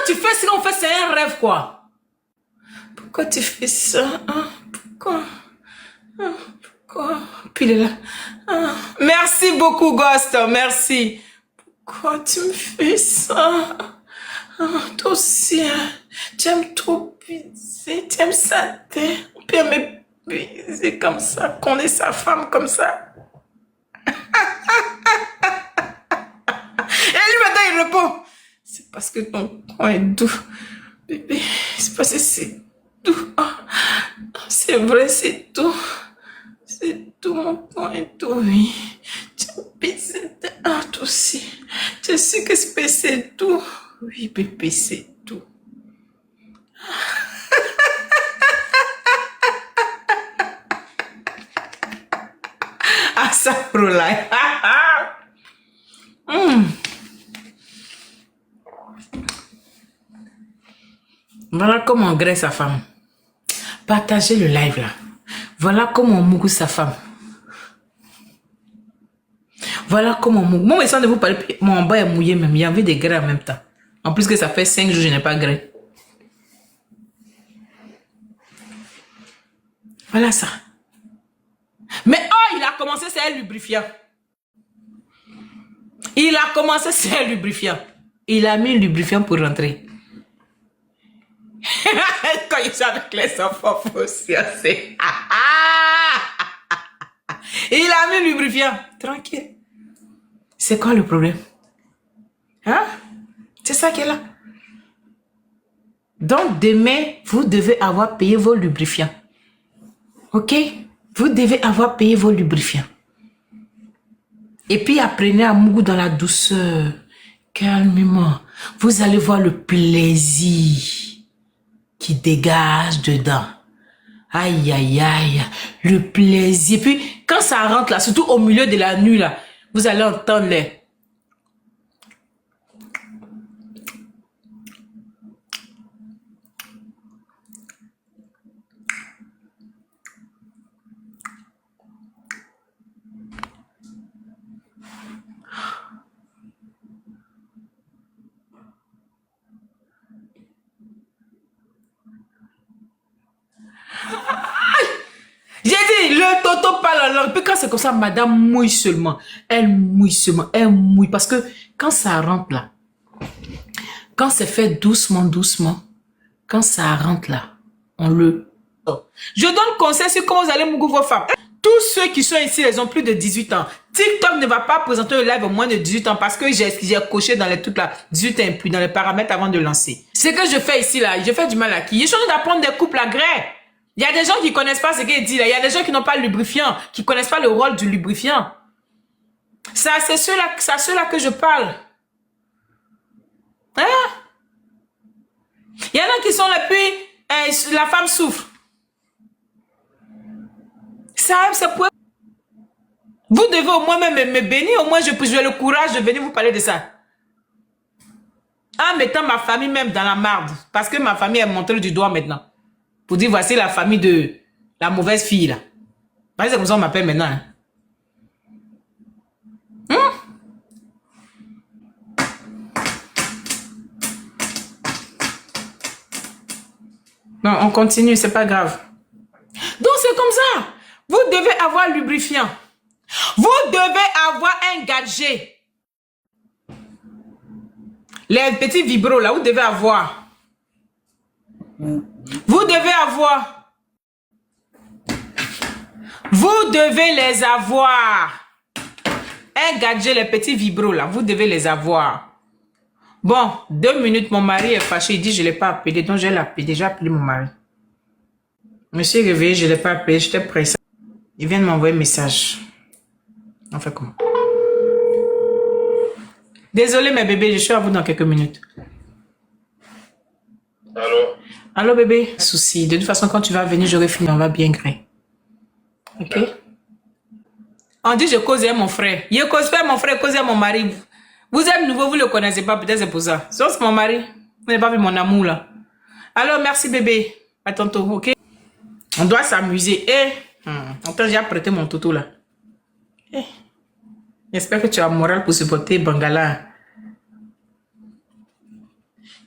tu fais ce qu'on fait, c'est un rêve, quoi. Pourquoi tu fais ça? Hein? Pourquoi? Hein? Pourquoi? Puis il est là. Ah. Merci beaucoup, Ghost. Merci. Pourquoi tu me fais ça? Ah, toi aussi, hein? Tu aimes trop baiser. Tu aimes ça, on peut me baiser comme ça, qu'on est sa femme comme ça. Et lui, maintenant, il répond. C'est parce que ton coin est doux. Bébé, c'est parce que c'est doux. Ah, c'est vrai, c'est doux. C'est tout, mon coin est doux, oui. Tu aimes baiser. Ah, toi aussi. Je sais que c'est doux. Oui, bébé, c'est doux. Ah, ça, là. Voilà comment on graisse sa femme. Partagez le live là. Voilà comment on mougue sa femme. Voilà comment on mougue. Moi, mais sans de vous parler, mon bas est mouillé même. Il y a envie de grès en même temps. En plus que ça fait 5 jours que je n'ai pas grès. Voilà ça. Mais oh, il a commencé, c'est un lubrifiant. Il a commencé, c'est un lubrifiant. Il a mis un lubrifiant pour rentrer. Quand il est avec les enfants, faut aussi assez. Il a mis le lubrifiant. Tranquille. C'est quoi le problème? Hein? C'est ça qui est là. Donc, demain, vous devez avoir payé vos lubrifiants. Ok? Vous devez avoir payé vos lubrifiants. Et puis, apprenez à mouiller dans la douceur. Calmement. Vous allez voir le plaisir qui dégage dedans. Aïe, aïe, aïe. Le plaisir. Puis, quand ça rentre là, surtout au milieu de la nuit là, vous allez entendre les... J'ai dit, le toto parle en langue. Puis quand c'est comme ça, madame mouille seulement. Elle mouille seulement. Elle mouille. Parce que quand ça rentre là, quand c'est fait doucement, doucement, quand ça rentre là, on le... Je donne conseil sur comment vous allez mouiller vos femmes. Tous ceux qui sont ici, ils ont plus de 18 ans. TikTok ne va pas présenter un live au moins de 18 ans parce que j'ai coché dans les trucs là, 18 ans plus dans les paramètres avant de lancer. Ce que je fais ici là, je fais du mal à qui? Je suis en train d'apprendre des couples à grès. Il y a des gens qui connaissent pas ce qu'il dit là. Il y a des gens qui n'ont pas le lubrifiant, qui connaissent pas le rôle du lubrifiant. Ça, c'est ceux-là que je parle. Hein? Il y en a qui sont là, puis la femme souffre. Ça, pour... Vous devez au moins me bénir, au moins je j'ai le courage de venir vous parler de ça. En mettant ma famille même dans la marde. Parce que ma famille est montrée du doigt maintenant. Pour dire, voici la famille de la mauvaise fille là. C'est comme ça qu'on m'appelle maintenant. Hein? Non, on continue, c'est pas grave. Donc c'est comme ça. Vous devez avoir lubrifiant. Vous devez avoir un gadget. Les petits vibros là, vous devez avoir. Vous devez avoir. Vous devez les avoir. Un gadget, les petits vibros là, vous devez les avoir. Bon, 2 minutes, mon mari est fâché. Il dit, je ne l'ai pas appelé. Donc, je l'ai déjà appelé mon mari. Monsieur réveillé, je ne l'ai pas appelé. J'étais pressé. Il vient de m'envoyer un message. On fait comment? Désolé, mes bébés, je suis à vous dans quelques minutes. Allô? Allô, bébé? Souci. De toute façon, quand tu vas venir, j'aurai fini. On va bien gré. Ok? On dit, je cause à mon frère. Je cause pas à mon frère, cause à mon mari. Vous êtes nouveau, vous ne le connaissez pas, peut-être c'est pour ça. Sauf mon mari. Vous n'avez pas vu mon amour là. Alors, merci bébé. À tantôt, ok? On doit s'amuser. Attends, j'ai apprêté mon toutou là. J'espère que tu as moral pour supporter Bangala.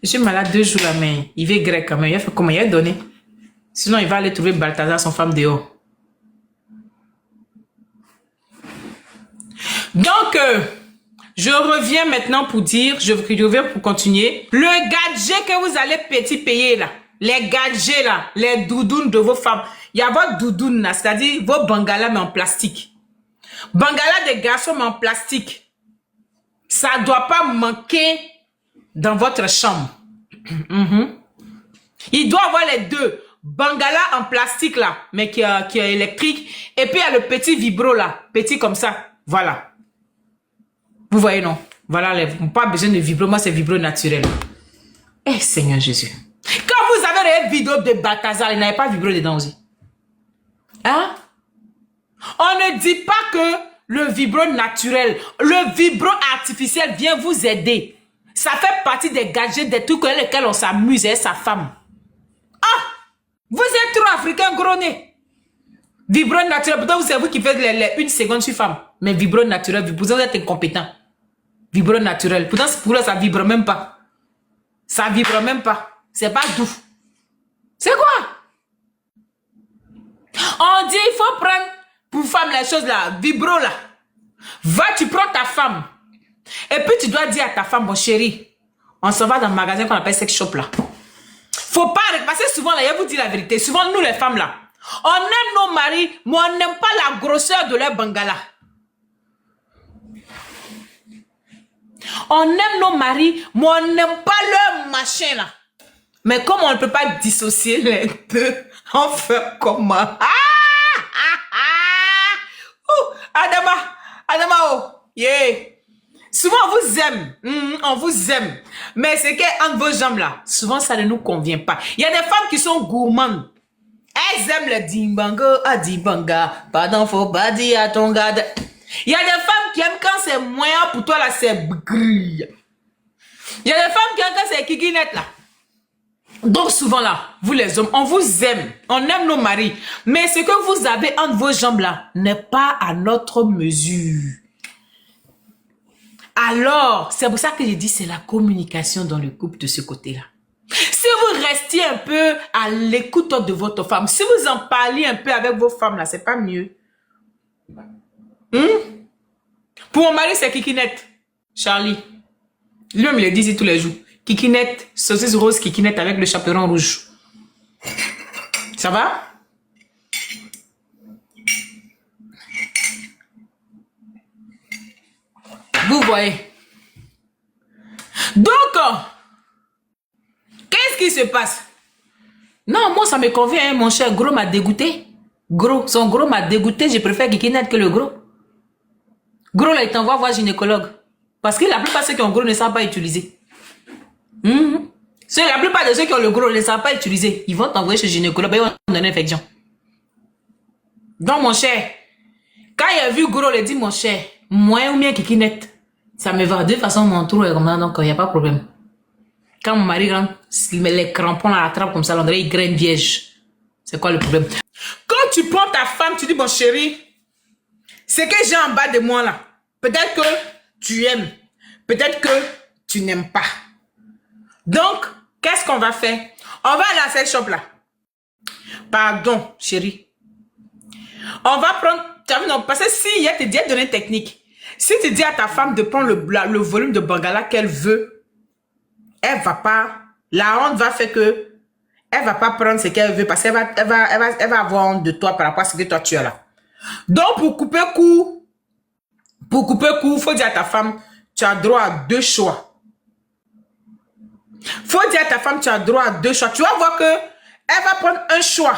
Je suis malade 2 jours là, mais il veut grec quand même. Il a fait comment? Il a donné. Sinon, il va aller trouver Balthazar, son femme dehors. Donc, je reviens maintenant pour dire, je reviens pour continuer. Le gadget que vous allez petit payer là, les gadgets là, les doudounes de vos femmes. Il y a votre doudoune là, c'est-à-dire vos bangalas mais en plastique. Bangala des garçons mais en plastique. Ça ne doit pas manquer dans votre chambre. Il doit avoir les deux. Bangala en plastique là, mais qui est électrique. Et puis il y a le petit vibro là, petit comme ça. Voilà. Vous voyez non? Voilà, pas besoin de vibro, moi c'est vibro naturel. Eh Seigneur Jésus. Quand vous avez les vidéos de Balthazar, il n'avait pas vibro dedans aussi. Hein? On ne dit pas que le vibro naturel, le vibro artificiel vient vous aider. Ça fait partie des gadgets, des trucs avec lesquels on s'amuse et sa femme. Ah! Vous êtes trop africain gros nez. Vibro naturel, pourtant c'est vous qui faites les 1 seconde sur femme. Mais vibro naturel, vous êtes incompétent. Vibro naturel. Pourtant pour là, ça vibre même pas. Ça vibre même pas. C'est pas doux. C'est quoi? On dit il faut prendre pour femme les choses là, vibro là. Va, tu prends ta femme. Et puis tu dois dire à ta femme, bon chéri, on s'en va dans le magasin qu'on appelle sex shop là. Faut pas, parce que souvent là, je vous dis la vérité, souvent nous les femmes là, on aime nos maris, mais on n'aime pas la grosseur de leur bangala. On aime nos maris, mais on n'aime pas leur machin là. Mais comme on ne peut pas dissocier les deux, on fait comment? Adama, oh, yeah. Souvent on vous aime, on vous aime. Mais c'est qu'entre vos jambes là, souvent ça ne nous convient pas. Il y a des femmes qui sont gourmandes. Elles aiment le dimbango, adibanga. Pardon, faut pas dire à ton gars. Il y a des femmes qui aiment quand c'est moyen pour toi là, c'est grille. Il y a des femmes qui aiment quand c'est kikinette là. Donc souvent là, vous les hommes, on vous aime, on aime nos maris. Mais ce que vous avez entre vos jambes là n'est pas à notre mesure. Alors, c'est pour ça que je dis c'est la communication dans le couple de ce côté-là. Si vous restiez un peu à l'écoute de votre femme, si vous en parliez un peu avec vos femmes là, c'est pas mieux. Pour mon mari, c'est kikinette. Charlie. Lui me le dit ici tous les jours. Kikinette, saucisse rose kikinette avec le chaperon rouge. Ça va? Vous voyez. Donc, qu'est-ce qui se passe? Non, moi ça me convient, hein, mon cher. Gros m'a dégoûté. Gros, son gros m'a dégoûté. Je préfère kikinette que le gros. Gros là, il t'envoie voir gynécologue. Parce que la plupart de ceux qui ont gros ne savent pas utiliser. La plupart de ceux qui ont le gros ne savent pas utiliser. Ils vont t'envoyer chez le gynécologue, ils vont te donner une infection. Donc mon cher, quand il a vu gros, il a dit mon cher, moins ou bien kikinette, ça me va. De toute façon, mon trou est comme ça, donc il n'y a pas de problème. Quand mon mari rentre, les crampons à la trappe comme ça, l'endroit il graine vierge. C'est quoi le problème? Quand tu prends ta femme, tu dis mon chéri, ce que j'ai en bas de moi là, peut-être que tu aimes, peut-être que tu n'aimes pas. Donc, qu'est-ce qu'on va faire? On va aller à cette shop là. Pardon, chérie. On va prendre, non, parce que si il y a te dit donner une technique, si tu dis à ta femme de prendre le volume de bangala qu'elle veut, elle va pas, la honte va faire que elle va pas prendre ce qu'elle veut parce qu'elle va avoir honte de toi par rapport à ce que toi tu as là. Donc, pour couper court, il faut dire à ta femme, tu as droit à 2 choix. Faut dire à ta femme, tu as droit à 2 choix. Tu vas voir que elle va prendre un choix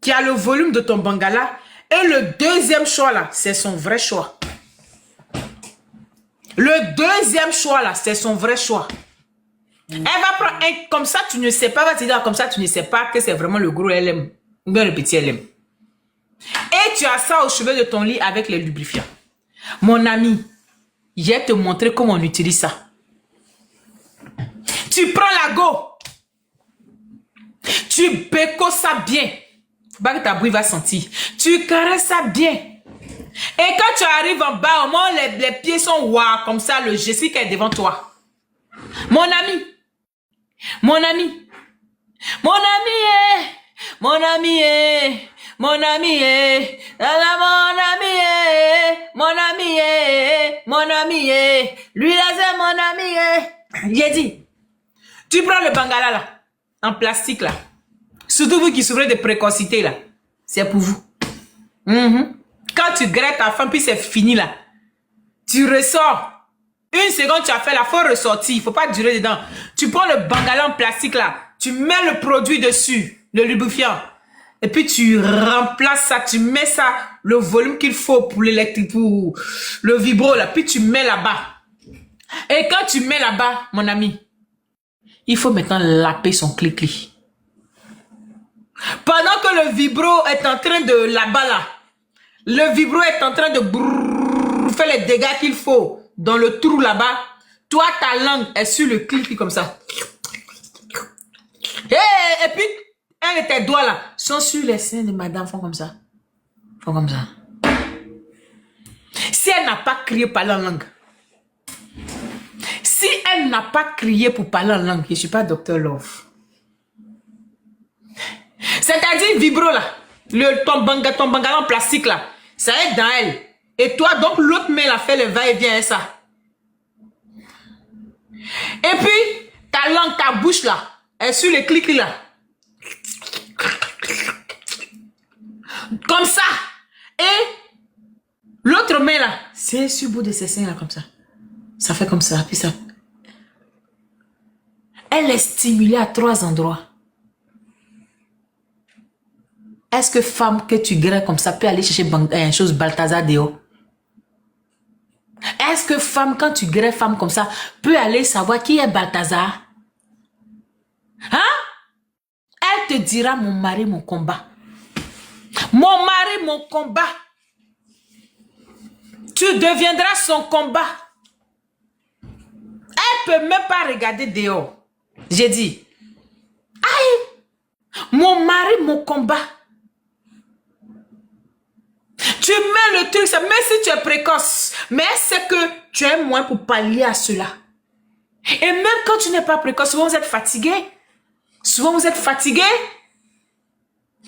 qui a le volume de ton bangala et le deuxième choix là, c'est son vrai choix. Le deuxième choix là, c'est son vrai choix. Elle va prendre un, comme ça tu ne sais pas, va te dire comme ça tu ne sais pas que c'est vraiment le gros LM ou bien le petit LM. Et tu as ça au chevet de ton lit avec les lubrifiants. Mon ami, je vais te montrer comment on utilise ça. Tu prends la go. Tu bécos ça bien. Faut pas que ta bouille va sentir. Tu caresses ça bien. Et quand tu arrives en bas, au moins les pieds sont waouh, comme ça, le Jessica est devant toi. Mon ami, Mon ami. Mon ami est, mon ami est, mon ami est, mon ami est, mon ami est, mon ami est, lui là c'est mon ami est. J'ai dit, tu prends le bangala là, en plastique là, surtout vous qui souffrez de précocité là, c'est pour vous. Quand tu grêtes ta femme puis c'est fini là, tu ressors. Une seconde tu as fait là, faut ressortir, il faut pas durer dedans. Tu prends le bangala en plastique là, tu mets le produit dessus, le lubrifiant. Et puis tu remplaces ça, tu mets ça, le volume qu'il faut pour l'électrique, pour le vibro là, puis tu mets là-bas. Et quand tu mets là-bas, mon ami, il faut maintenant laper son clic-clic. Pendant que le vibro est en train de là-bas là, le vibro est en train de faire les dégâts qu'il faut dans le trou là-bas, toi ta langue est sur le clic-clic comme ça. Et puis, un de tes doigts là sont sur les seins de madame, font comme ça. Font comme ça. Si elle n'a pas crié parler en langue, si elle n'a pas crié pour parler en langue, je ne suis pas Dr Love. C'est-à-dire vibro là, ton bangala en plastique là, ça est dans elle. Et toi, donc l'autre main là fait le va-et-vient et ça. Et puis, ta langue, ta bouche là, est sur le clic là. Comme ça. Et l'autre main là, c'est sur le bout de ses seins là, comme ça. Ça fait comme ça, puis ça. Elle est stimulée à 3 endroits. Est-ce que femme que tu graies comme ça peut aller chercher une chose Balthazar dehors? Est-ce que femme, quand tu graies femme comme ça, peut aller savoir qui est Balthazar? Hein? Elle te dira mon mari, mon combat. Mon mari, mon combat. Tu deviendras son combat. Elle peut même pas regarder dehors. J'ai dit, aïe, mon mari, mon combat. Tu mets le truc, ça, même si tu es précoce, mais c'est que tu es moins pour pallier à cela. Et même quand tu n'es pas précoce, souvent vous êtes fatigué. Souvent vous êtes fatigué.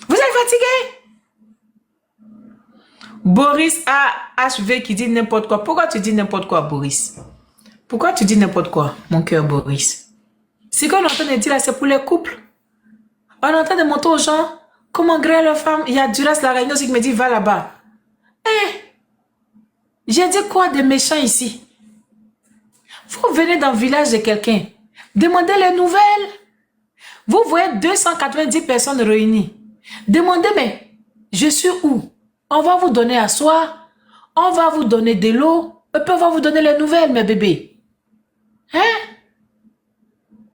Vous êtes fatigué. Boris AHV qui dit n'importe quoi. Pourquoi tu dis n'importe quoi, Boris? Pourquoi tu dis n'importe quoi, mon cœur, Boris? Ce qu'on est en train de dire là, c'est pour les couples. On est en train de montrer aux gens comment griller leur femme. Il y a Duras la réunion aussi qui me dit va là-bas. J'ai dit quoi de méchant ici? Vous venez dans le village de quelqu'un, demandez les nouvelles. Vous voyez 290 personnes réunies. Demandez, mais je suis où? On va vous donner à soir, on va vous donner de l'eau, et puis on va vous donner les nouvelles, mes bébés. Hein?